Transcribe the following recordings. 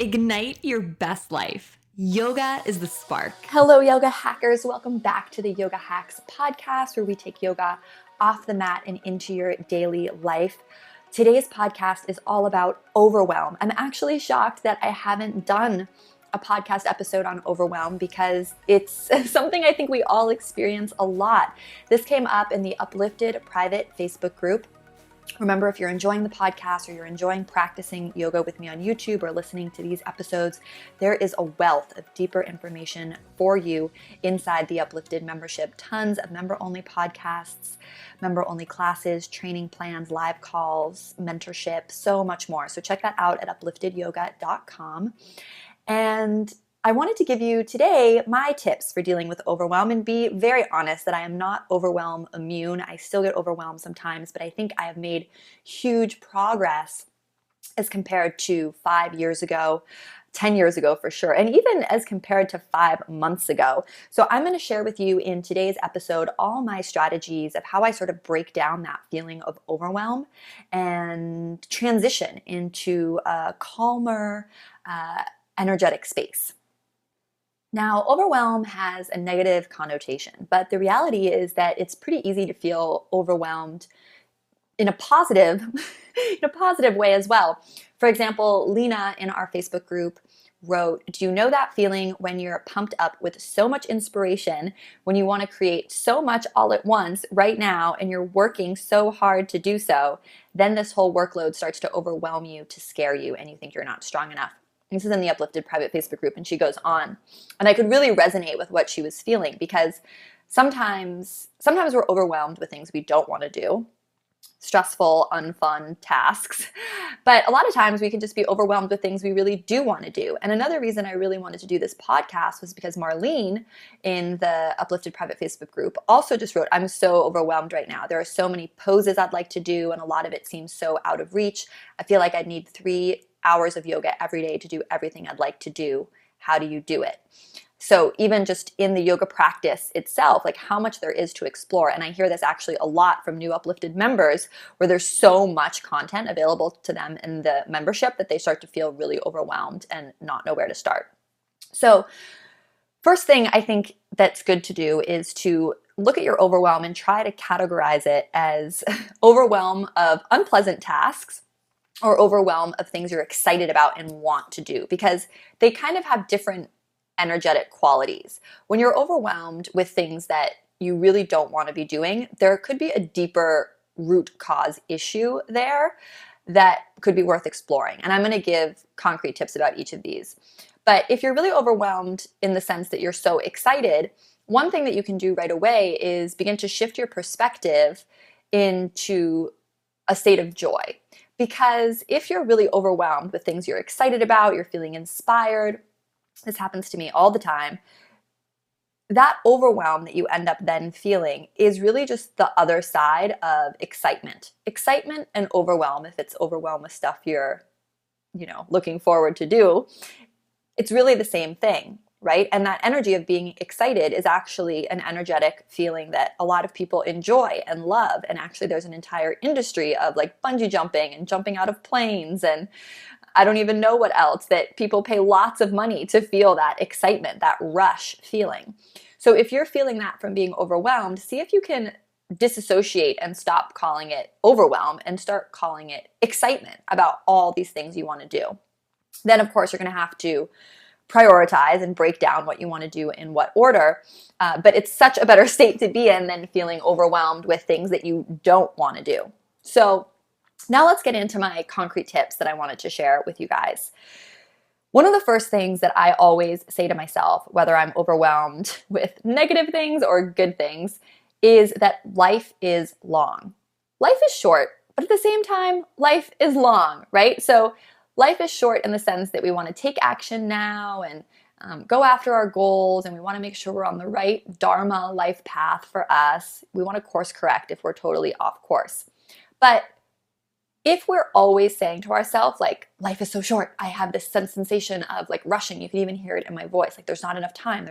Ignite your best life. Yoga is the spark. Hello, yoga hackers. Welcome back to the Yoga Hacks podcast, where we take yoga off the mat and into your daily life. Today's podcast is all about overwhelm. I'm actually shocked that I haven't done a podcast episode on overwhelm because it's something I think we all experience a lot. This came up in the Uplifted private Facebook group. Remember, if you're enjoying the podcast or you're enjoying practicing yoga with me on YouTube or listening to these episodes, there is a wealth of deeper information for you inside the Uplifted membership. Tons of member-only podcasts, member-only classes, training plans, live calls, mentorship, so much more. So check that out at upliftedyoga.com. And I wanted to give you today my tips for dealing with overwhelm and be very honest that I am not overwhelm immune. I still get overwhelmed sometimes, but I think I have made huge progress as compared to 5 years ago, 10 years ago for sure, and even as compared to 5 months ago. So I'm going to share with you in today's episode all my strategies of how I sort of break down that feeling of overwhelm and transition into a calmer, energetic space. Now, overwhelm has a negative connotation, but the reality is that it's pretty easy to feel overwhelmed in a positive, way as well. For example, Lena in our Facebook group wrote, "Do you know that feeling when you're pumped up with so much inspiration, when you want to create so much all at once right now, and you're working so hard to do so, then this whole workload starts to overwhelm you, to scare you, and you think you're not strong enough." This is in the Uplifted private Facebook group, and she goes on. And I could really resonate with what she was feeling because sometimes we're overwhelmed with things we don't want to do, stressful, unfun tasks. But a lot of times we can just be overwhelmed with things we really do want to do. And another reason I really wanted to do this podcast was because Marlene in the Uplifted private Facebook group also just wrote, "I'm so overwhelmed right now. There are so many poses I'd like to do, and a lot of it seems so out of reach. I feel like I'd need 3 hours of yoga every day to do everything I'd like to do. How do you do it?" So even just in the yoga practice itself, like how much there is to explore. And I hear this actually a lot from new Uplifted members where there's so much content available to them in the membership that they start to feel really overwhelmed and not know where to start. So first thing I think that's good to do is to look at your overwhelm and try to categorize it as overwhelm of unpleasant tasks or overwhelm of things you're excited about and want to do, because they kind of have different energetic qualities. When you're overwhelmed with things that you really don't want to be doing, there could be a deeper root cause issue there that could be worth exploring. And I'm going to give concrete tips about each of these. But if you're really overwhelmed in the sense that you're so excited, one thing that you can do right away is begin to shift your perspective into a state of joy. Because if you're really overwhelmed with things you're excited about, you're feeling inspired, this happens to me all the time, that overwhelm that you end up then feeling is really just the other side of excitement. Excitement and overwhelm, if it's overwhelm with stuff you're, looking forward to do, it's really the same thing. Right? And that energy of being excited is actually an energetic feeling that a lot of people enjoy and love. And actually there's an entire industry of like bungee jumping and jumping out of planes and I don't even know what else, that people pay lots of money to feel that excitement, that rush feeling. So if you're feeling that from being overwhelmed, see if you can disassociate and stop calling it overwhelm and start calling it excitement about all these things you want to do. Then of course you're going to have to prioritize and break down what you want to do in what order. But it's such a better state to be in than feeling overwhelmed with things that you don't want to do. So now let's get into my concrete tips that I wanted to share with you guys. One of the first things that I always say to myself, whether I'm overwhelmed with negative things or good things, is that life is long. Life is short, but at the same time, life is long, right? So life is short in the sense that we want to take action now and go after our goals, and we want to make sure we're on the right Dharma life path for us. We want to course correct if we're totally off course. But if we're always saying to ourselves, like, life is so short, I have this sensation of like rushing, you can even hear it in my voice, like there's not enough time,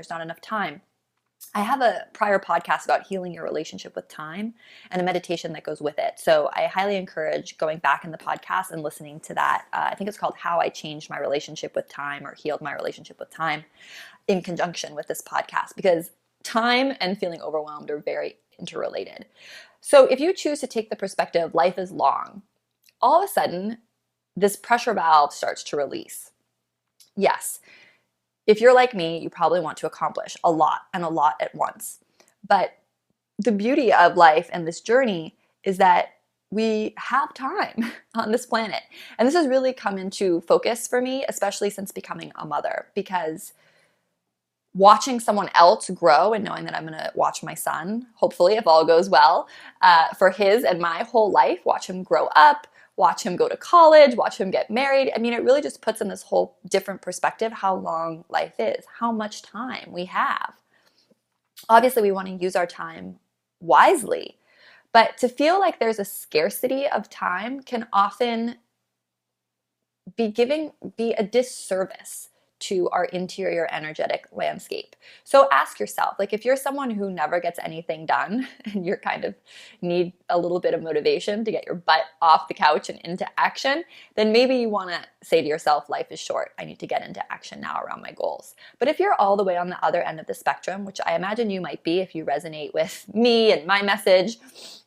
I have a prior podcast about healing your relationship with time and a meditation that goes with it. So I highly encourage going back in the podcast and listening to that. I think it's called How I Changed My Relationship with Time or Healed My Relationship with Time, in conjunction with this podcast, because time and feeling overwhelmed are very interrelated. So if you choose to take the perspective, life is long, all of a sudden, this pressure valve starts to release. Yes, if you're like me, you probably want to accomplish a lot and a lot at once. But the beauty of life and this journey is that we have time on this planet. And this has really come into focus for me, especially since becoming a mother, because watching someone else grow and knowing that I'm going to watch my son, hopefully, if all goes well, for his and my whole life, watch him grow up, watch him go to college, watch him get married. I mean, it really just puts in this whole different perspective how long life is, how much time we have. Obviously, we want to use our time wisely, but to feel like there's a scarcity of time can often be a disservice to our interior energetic landscape. So ask yourself, like if you're someone who never gets anything done and you're kind of need a little bit of motivation to get your butt off the couch and into action, then maybe you want to say to yourself, life is short. I need to get into action now around my goals. But if you're all the way on the other end of the spectrum, which I imagine you might be if you resonate with me and my message,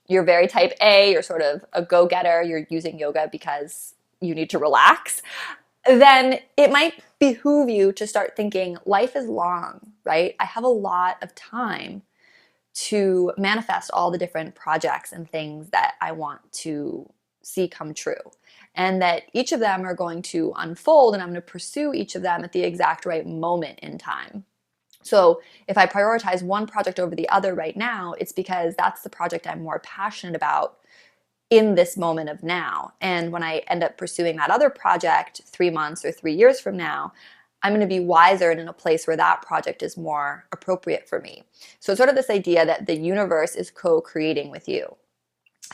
you're very type A, you're sort of a go-getter, you're using yoga because you need to relax, then it might behoove you to start thinking life is long, right? I have a lot of time to manifest all the different projects and things that I want to see come true. And that each of them are going to unfold and I'm going to pursue each of them at the exact right moment in time. So if I prioritize one project over the other right now, it's because that's the project I'm more passionate about in this moment of now. And when I end up pursuing that other project 3 months or 3 years from now, I'm going to be wiser and in a place where that project is more appropriate for me. So it's sort of this idea that the universe is co-creating with you.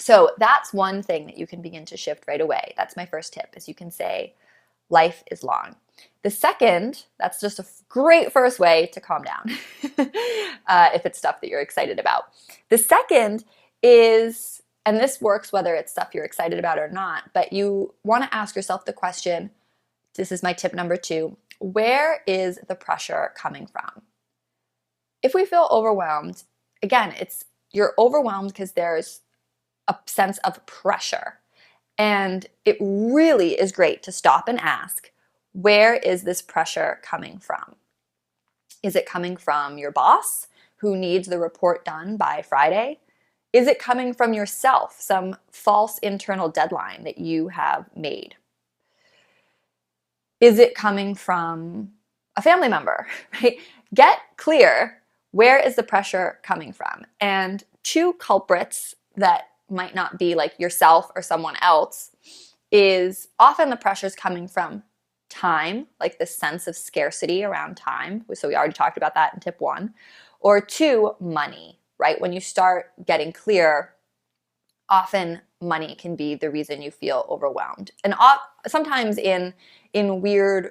So that's one thing that you can begin to shift right away. That's my first tip, is you can say, life is long. The second, that's just a great first way to calm down if it's stuff that you're excited about. The second is, and this works whether it's stuff you're excited about or not, but you want to ask yourself the question, this is my tip number 2, where is the pressure coming from? If we feel overwhelmed, again, you're overwhelmed because there's a sense of pressure. And it really is great to stop and ask, where is this pressure coming from? Is it coming from your boss who needs the report done by Friday? Is it coming from yourself, some false internal deadline that you have made? Is it coming from a family member, right? Get clear, where is the pressure coming from? And 2 culprits that might not be like yourself or someone else is often the pressure is coming from time, like the sense of scarcity around time. So we already talked about that in tip 1. Or 2, money, right? When you start getting clear, often money can be the reason you feel overwhelmed. And sometimes in weird,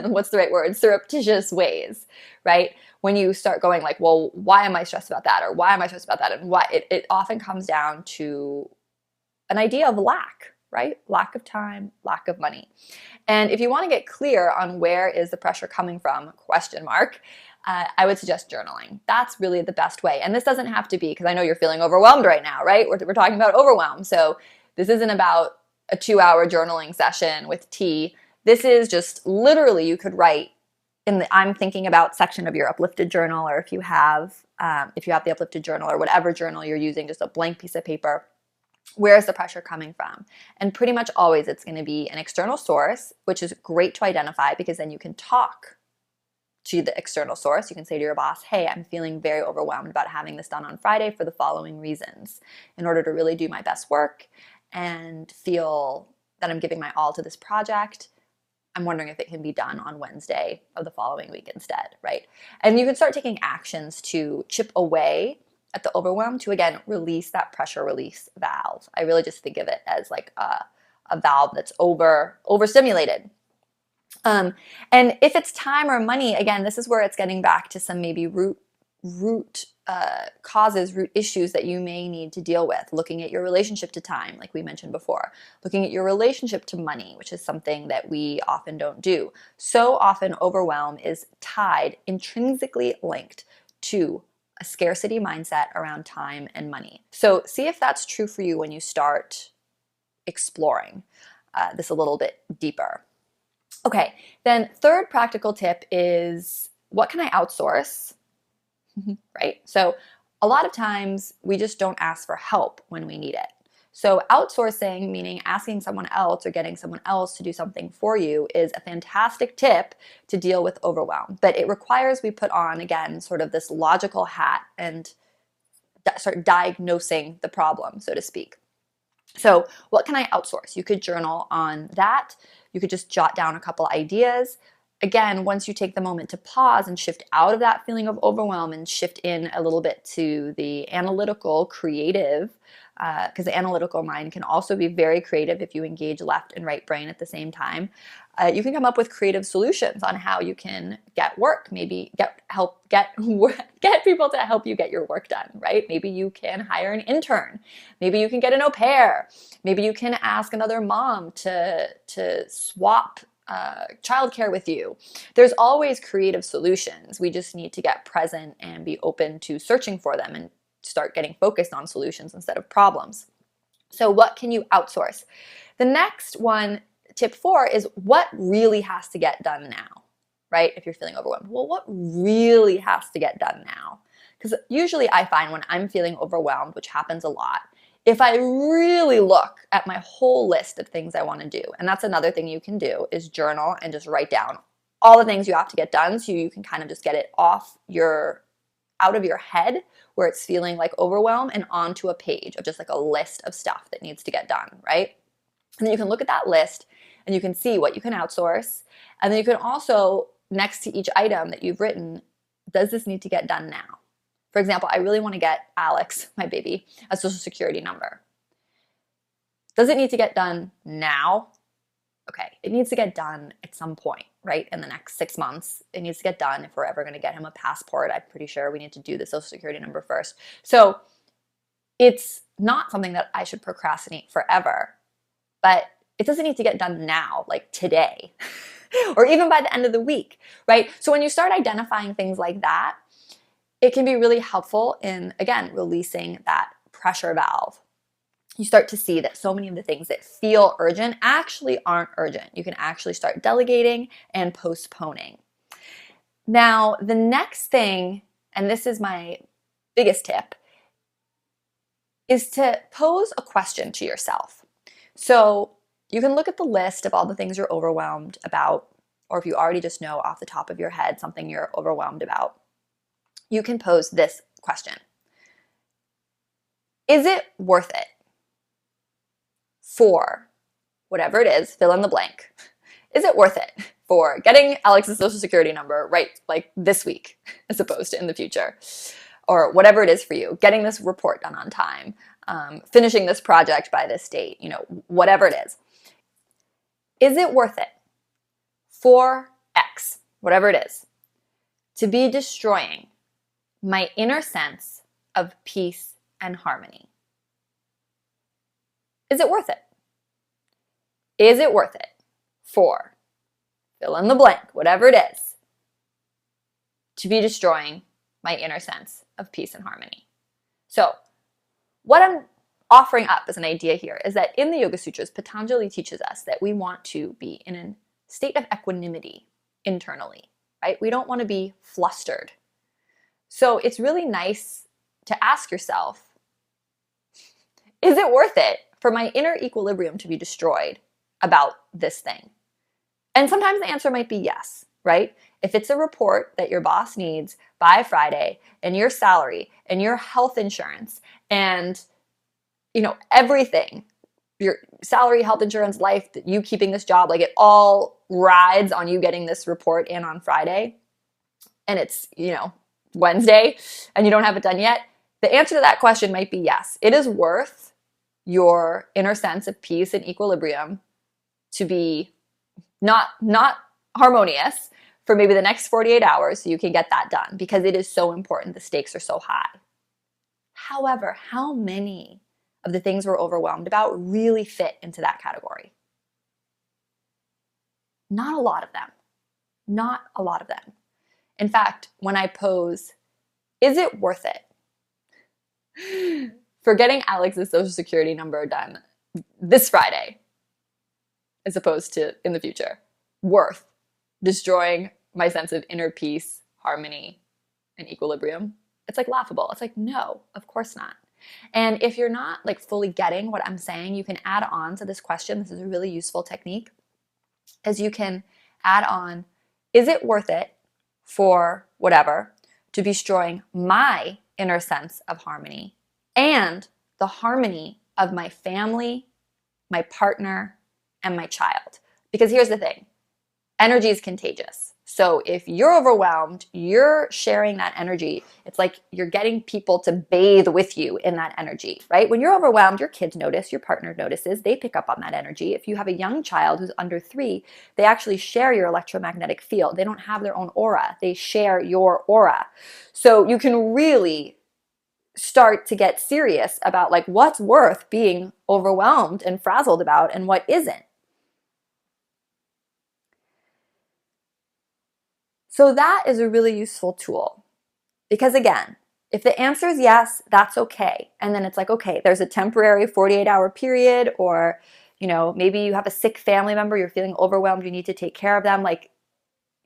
what's the right word? Surreptitious ways, right? When you start going like, well, why am I stressed about that? Or why am I stressed about that? And why it often comes down to an idea of lack, right? Lack of time, lack of money. And if you want to get clear on where is the pressure coming from, I would suggest journaling. That's really the best way. And this doesn't have to be, because I know you're feeling overwhelmed right now, right? We're talking about overwhelm. So this isn't about a 2-hour journaling session with tea. This is just literally, you could write in the I'm thinking about section of your Uplifted journal, or if you have the Uplifted journal or whatever journal you're using, just a blank piece of paper. Where is the pressure coming from? And pretty much always it's going to be an external source, which is great to identify because then you can talk to the external source. You can say to your boss, hey, I'm feeling very overwhelmed about having this done on Friday for the following reasons. In order to really do my best work and feel that I'm giving my all to this project, I'm wondering if it can be done on Wednesday of the following week instead, right? And you can start taking actions to chip away at the overwhelm to, again, release that pressure release valve. I really just think of it as like a valve that's overstimulated. And if it's time or money, again, this is where it's getting back to some maybe root causes, root issues that you may need to deal with. Looking at your relationship to time, like we mentioned before. Looking at your relationship to money, which is something that we often don't do. So often overwhelm is tied, intrinsically linked to a scarcity mindset around time and money. So see if that's true for you when you start exploring this a little bit deeper. Okay, then third practical tip is, what can I outsource? Right? So a lot of times we just don't ask for help when we need it. So outsourcing, meaning asking someone else or getting someone else to do something for you, is a fantastic tip to deal with overwhelm. But it requires we put on, again, sort of this logical hat and start diagnosing the problem, so to speak. So what can I outsource? You could journal on that. You could just jot down a couple ideas. Again, once you take the moment to pause and shift out of that feeling of overwhelm and shift in a little bit to the analytical, creative, because the analytical mind can also be very creative if you engage left and right brain at the same time. You can come up with creative solutions on how you can get work, maybe get people to help you get your work done, right? Maybe you can hire an intern. Maybe you can get an au pair. Maybe you can ask another mom to swap childcare with you. There's always creative solutions. We just need to get present and be open to searching for them and start getting focused on solutions instead of problems. So what can you outsource? The next one, tip 4, is what really has to get done now, right? If you're feeling overwhelmed, well, what really has to get done now? Because usually I find when I'm feeling overwhelmed, which happens a lot, if I really look at my whole list of things I want to do, and that's another thing you can do, is journal and just write down all the things you have to get done so you can kind of just get it out of your head where it's feeling like overwhelm and onto a page of just like a list of stuff that needs to get done, right? And then you can look at that list and you can see what you can outsource. And then you can also, next to each item that you've written, does this need to get done now? For example, I really want to get Alex, my baby, a social security number. Does it need to get done now? Okay, it needs to get done at some point, right? In the next 6 months, it needs to get done. If we're ever going to get him a passport, I'm pretty sure we need to do the social security number first. So it's not something that I should procrastinate forever, but it doesn't need to get done now, like today, or even by the end of the week, right? So when you start identifying things like that, it can be really helpful in, again, releasing that pressure valve. You start to see that so many of the things that feel urgent actually aren't urgent. You can actually start delegating and postponing. Now, the next thing, and this is my biggest tip, is to pose a question to yourself. So you can look at the list of all the things you're overwhelmed about, or if you already just know off the top of your head something you're overwhelmed about, you can pose this question. Is it worth it for whatever it is, fill in the blank? Is it worth it for getting Alex's social security number right like this week as opposed to in the future? Or whatever it is for you, getting this report done on time, finishing this project by this date, whatever it is. Is it worth it for X, whatever it is, to be destroying my inner sense of peace and harmony? Is it worth it? Is it worth it for, fill in the blank, whatever it is, to be destroying my inner sense of peace and harmony? So what I'm offering up as an idea here is that in the Yoga Sutras, Patanjali teaches us that we want to be in a state of equanimity internally, right? We don't want to be flustered. So it's really nice to ask yourself, is it worth it for my inner equilibrium to be destroyed about this thing? And sometimes the answer might be yes, right? If it's a report that your boss needs by Friday, and your salary and your health insurance and everything, your salary, health insurance, life, you keeping this job, like it all rides on you getting this report in on Friday, and it's, Wednesday and you don't have it done yet, the answer to that question might be yes. It is worth your inner sense of peace and equilibrium to be not harmonious for maybe the next 48 hours so you can get that done, because it is so important. The stakes are so high. However, how many of the things we're overwhelmed about really fit into that category? Not a lot of them. Not a lot of them. In fact, when I pose, is it worth it for getting Alex's social security number done this Friday, as opposed to in the future, worth destroying my sense of inner peace, harmony, and equilibrium? It's like laughable. It's like, no, of course not. And if you're not like fully getting what I'm saying, you can add on to this question. This is a really useful technique, as you can add on, is it worth it for whatever to be destroying my inner sense of harmony and the harmony of my family, my partner, and my child? Because here's the thing, energy is contagious. So if you're overwhelmed, you're sharing that energy. It's like you're getting people to bathe with you in that energy, right? When you're overwhelmed, your kids notice, your partner notices, they pick up on that energy. If you have a young child who's under 3, they actually share your electromagnetic field. They don't have their own aura. They share your aura. So you can really start to get serious about like what's worth being overwhelmed and frazzled about and what isn't. So that is a really useful tool, because again, if the answer is yes, that's okay. And then it's like, okay, there's a temporary 48-hour period, or, you know, maybe you have a sick family member, you're feeling overwhelmed, you need to take care of them. Like,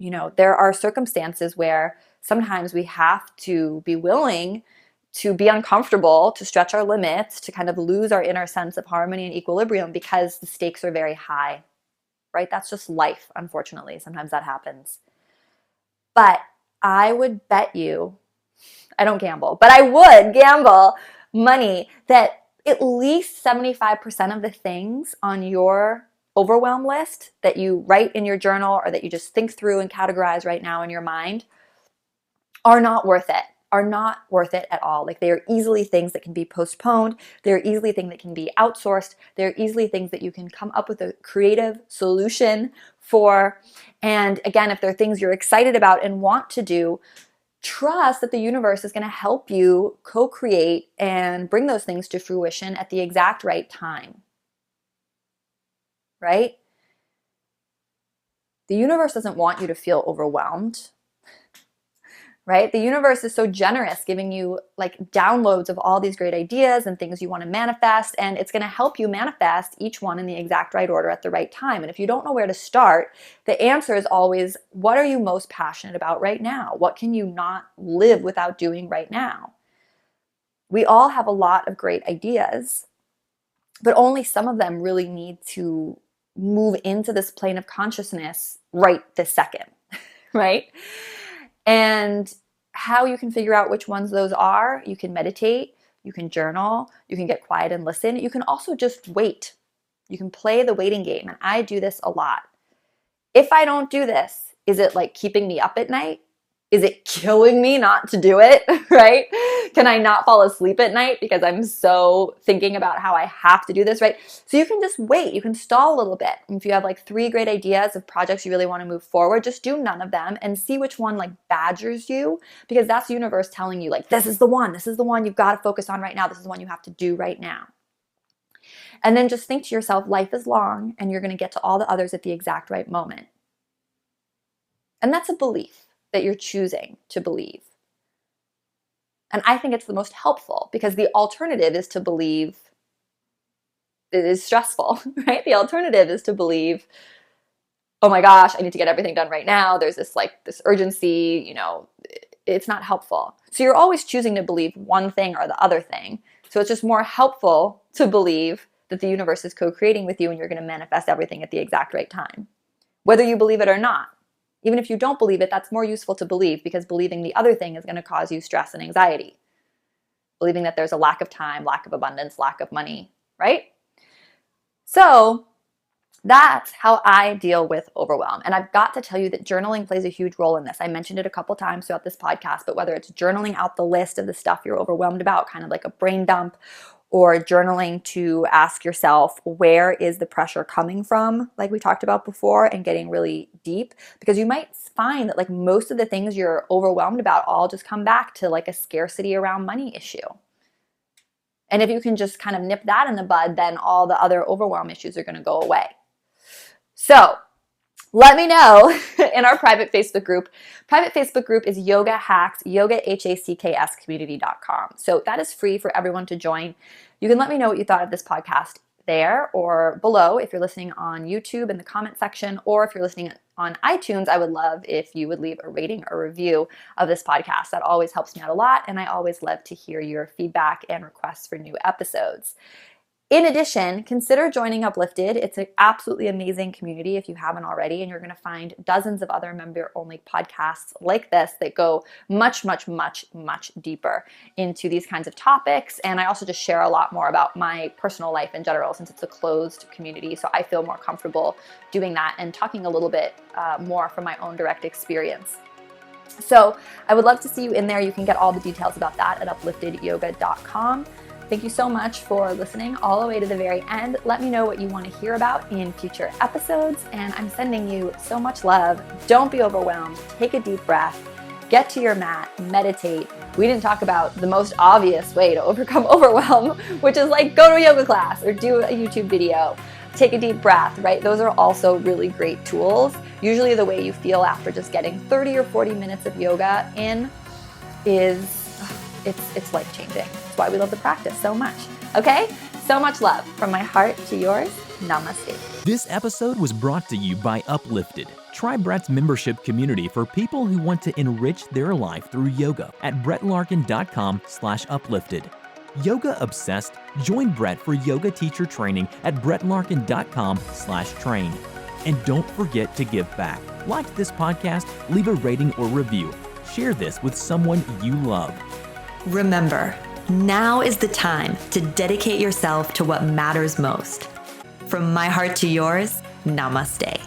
you know, there are circumstances where sometimes we have to be willing to be uncomfortable, to stretch our limits, to kind of lose our inner sense of harmony and equilibrium because the stakes are very high, right? That's just life, unfortunately. Sometimes that happens. But I would bet you, I don't gamble, but I would gamble money that at least 75% of the things on your overwhelm list that you write in your journal or that you just think through and categorize right now in your mind are not worth it. Are not worth it at all. Like, they are easily things that can be postponed. They're easily things that can be outsourced. They're easily things that you can come up with a creative solution for. And again, if they're things you're excited about and want to do, trust that the universe is going to help you co-create and bring those things to fruition at the exact right time. Right? The universe doesn't want you to feel overwhelmed. Right? The universe is so generous, giving you like downloads of all these great ideas and things you want to manifest, and it's going to help you manifest each one in the exact right order at the right time. And if you don't know where to start, the answer is always, what are you most passionate about right now? What can you not live without doing right now? We all have a lot of great ideas, but only some of them really need to move into this plane of consciousness right this second, right? And how you can figure out which ones those are, you can meditate, you can journal, you can get quiet and listen. You can also just wait. You can play the waiting game. And I do this a lot. If I don't do this, is it like keeping me up at night? Is it killing me not to do it, right? Can I not fall asleep at night because I'm so thinking about how I have to do this, right? So you can just wait. You can stall a little bit. If you have like 3 great ideas of projects you really want to move forward, just do none of them and see which one like badgers you, because that's the universe telling you like, this is the one you've got to focus on right now. This is the one you have to do right now. And then just think to yourself, life is long and you're going to get to all the others at the exact right moment. And that's a belief that you're choosing to believe. And I think it's the most helpful, because the alternative is to believe it is stressful, right? The alternative is to believe, oh my gosh, I need to get everything done right now. There's this urgency, you know, it's not helpful. So you're always choosing to believe one thing or the other thing. So it's just more helpful to believe that the universe is co-creating with you and you're going to manifest everything at the exact right time, whether you believe it or not. Even if you don't believe it, that's more useful to believe, because believing the other thing is going to cause you stress and anxiety. Believing that there's a lack of time, lack of abundance, lack of money, right? So that's how I deal with overwhelm. And I've got to tell you that journaling plays a huge role in this. I mentioned it a couple times throughout this podcast, but whether it's journaling out the list of the stuff you're overwhelmed about, kind of like a brain dump, or journaling to ask yourself, where is the pressure coming from, like we talked about before, and getting really deep, because you might find that like most of the things you're overwhelmed about all just come back to like a scarcity around money issue. And if you can just kind of nip that in the bud, then all the other overwhelm issues are going to go away. So let me know in our private Facebook group. Private Facebook group is Yoga Hacks, YogaHacks community.com. So that is free for everyone to join. You can let me know what you thought of this podcast there or below if you're listening on YouTube in the comment section, or if you're listening on iTunes, I would love if you would leave a rating or review of this podcast. That always helps me out a lot, and I always love to hear your feedback and requests for new episodes. In addition, consider joining Uplifted. It's an absolutely amazing community if you haven't already, and you're going to find dozens of other member-only podcasts like this that go much, much, much, much deeper into these kinds of topics. And I also just share a lot more about my personal life in general, since it's a closed community. So I feel more comfortable doing that and talking a little bit more from my own direct experience. So I would love to see you in there. You can get all the details about that at upliftedyoga.com. Thank you so much for listening all the way to the very end. Let me know what you want to hear about in future episodes, and I'm sending you so much love. Don't be overwhelmed. Take a deep breath. Get to your mat. Meditate. We didn't talk about the most obvious way to overcome overwhelm, which is like go to a yoga class or do a YouTube video. Take a deep breath, right? Those are also really great tools. Usually the way you feel after just getting 30 or 40 minutes of yoga in is it's life-changing. That's why we love the practice so much. Okay? So much love from my heart to yours. Namaste. This episode was brought to you by Uplifted. Try Brett's membership community for people who want to enrich their life through yoga at brettlarkin.com/uplifted. Yoga obsessed? Join Brett for yoga teacher training at brettlarkin.com/train. And don't forget to give back. Like this podcast, leave a rating or review. Share this with someone you love. Remember, now is the time to dedicate yourself to what matters most. From my heart to yours, namaste.